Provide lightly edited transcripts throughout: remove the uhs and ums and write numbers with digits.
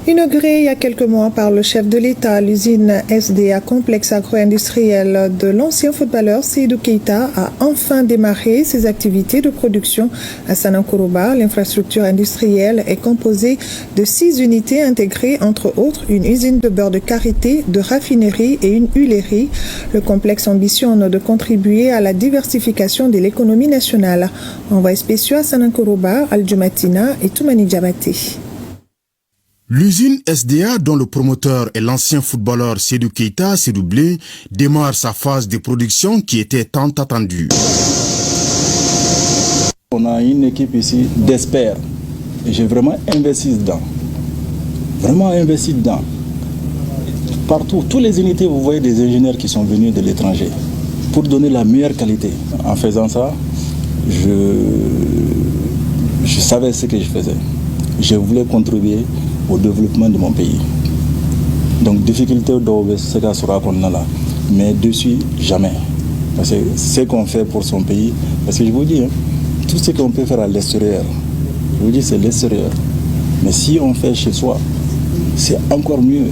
Inaugurée il y a quelques mois par le chef de l'État, l'usine SDA complexe agro-industriel de l'ancien footballeur Seydou Keita a enfin démarré ses activités de production à Sanankourouba. L'infrastructure industrielle est composée de 6 unités intégrées, entre autres une usine de beurre de karité, de raffinerie et une huilerie. Le complexe ambitionne de contribuer à la diversification de l'économie nationale. Envoyé spécial à Sanankourouba, Al-Jumatina et Toumani Diabaté. L'usine SDA, dont le promoteur est l'ancien footballeur Seydou Keita, s'est doublé, démarre sa phase de production qui était tant attendue. On a une équipe ici d'experts et j'ai vraiment investi dedans. Partout, toutes les unités, vous voyez des ingénieurs qui sont venus de l'étranger pour donner la meilleure qualité. En faisant ça, je savais ce que je faisais. Je voulais contribuer au développement de mon pays. Donc, difficulté c'est ce sera qu'on a là. Mais dessus, jamais. Parce que ce qu'on fait pour son pays, parce que je vous dis, tout ce qu'on peut faire à l'extérieur, je vous dis, c'est l'extérieur. Mais si on fait chez soi, c'est encore mieux.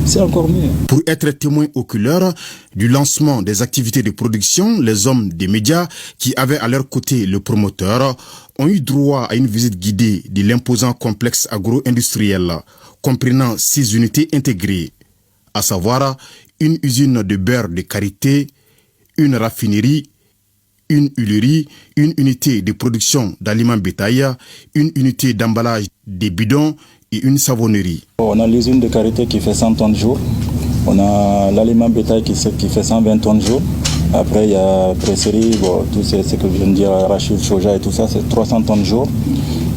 C'est encore mieux. Pour être témoin oculaire du lancement des activités de production, les hommes des médias qui avaient à leur côté le promoteur ont eu droit à une visite guidée de l'imposant complexe agro-industriel, comprenant 6 unités intégrées, à savoir une usine de beurre de karité, une raffinerie, une huilerie, une unité de production d'aliments bétail, une unité d'emballage des bidons et une savonnerie. On a l'usine de karité qui fait 100 tonnes jour. On a l'aliment bétail qui fait 120 tonnes jour. Après, il y a presserie, tout ce que je viens de dire, arachide, soja et tout ça, c'est 300 tonnes jour.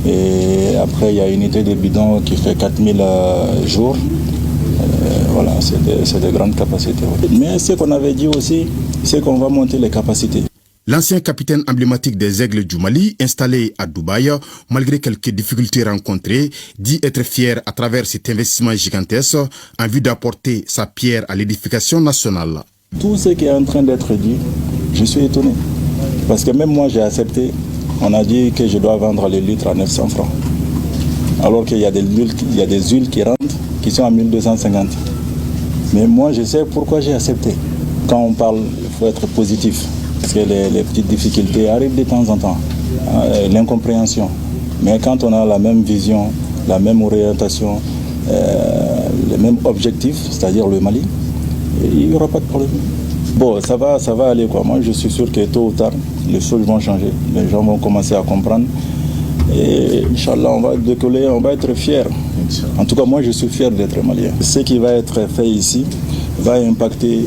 Et après, il y a une unité de bidon qui fait 4000 jours. Voilà, c'est de grandes capacités. Mais ce qu'on avait dit aussi, c'est qu'on va monter les capacités. L'ancien capitaine emblématique des Aigles du Mali, installé à Dubaï, malgré quelques difficultés rencontrées, dit être fier à travers cet investissement gigantesque en vue d'apporter sa pierre à l'édification nationale. Tout ce qui est en train d'être dit, je suis étonné. Parce que même moi, j'ai accepté. On a dit que je dois vendre les litres à 900 francs. Alors qu'il y a des huiles qui rentrent, qui sont à 1250. Mais moi, je sais pourquoi j'ai accepté. Quand on parle, il faut être positif. Parce que les petites difficultés arrivent de temps en temps, l'incompréhension. Mais quand on a la même vision, la même orientation, le même objectif, c'est-à-dire le Mali, il n'y aura pas de problème. Bon, ça va aller quoi. Moi, je suis sûr que tôt ou tard, les choses vont changer. Les gens vont commencer à comprendre. Et Inch'Allah, on va décoller, on va être fiers. En tout cas, moi, je suis fier d'être malien. Ce qui va être fait ici va impacter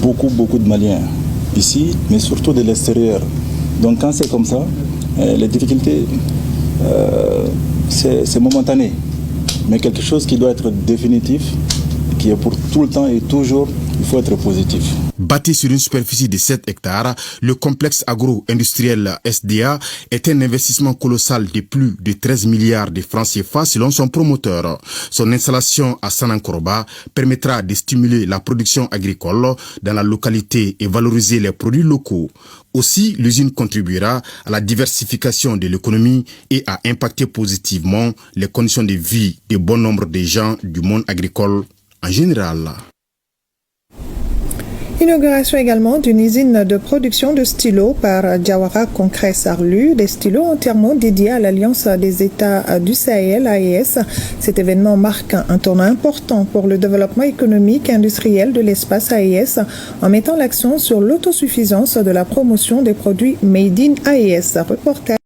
beaucoup de Maliens. Ici, mais surtout de l'extérieur. Donc quand c'est comme ça, les difficultés, c'est momentané. Mais quelque chose qui doit être définitif, qui est pour tout le temps et toujours, il faut être positif. Bâti sur une superficie de 7 hectares, le complexe agro-industriel SDA est un investissement colossal de plus de 13 milliards de francs CFA selon son promoteur. Son installation à Sanankourouba permettra de stimuler la production agricole dans la localité et valoriser les produits locaux. Aussi, l'usine contribuera à la diversification de l'économie et à impacter positivement les conditions de vie de bon nombre de gens du monde agricole en général. Inauguration également d'une usine de production de stylos par Diawara Concret Sarlu, des stylos entièrement dédiés à l'Alliance des États du Sahel, AES. Cet événement marque un tournant important pour le développement économique et industriel de l'espace AES en mettant l'accent sur l'autosuffisance de la promotion des produits Made in AES. Reporter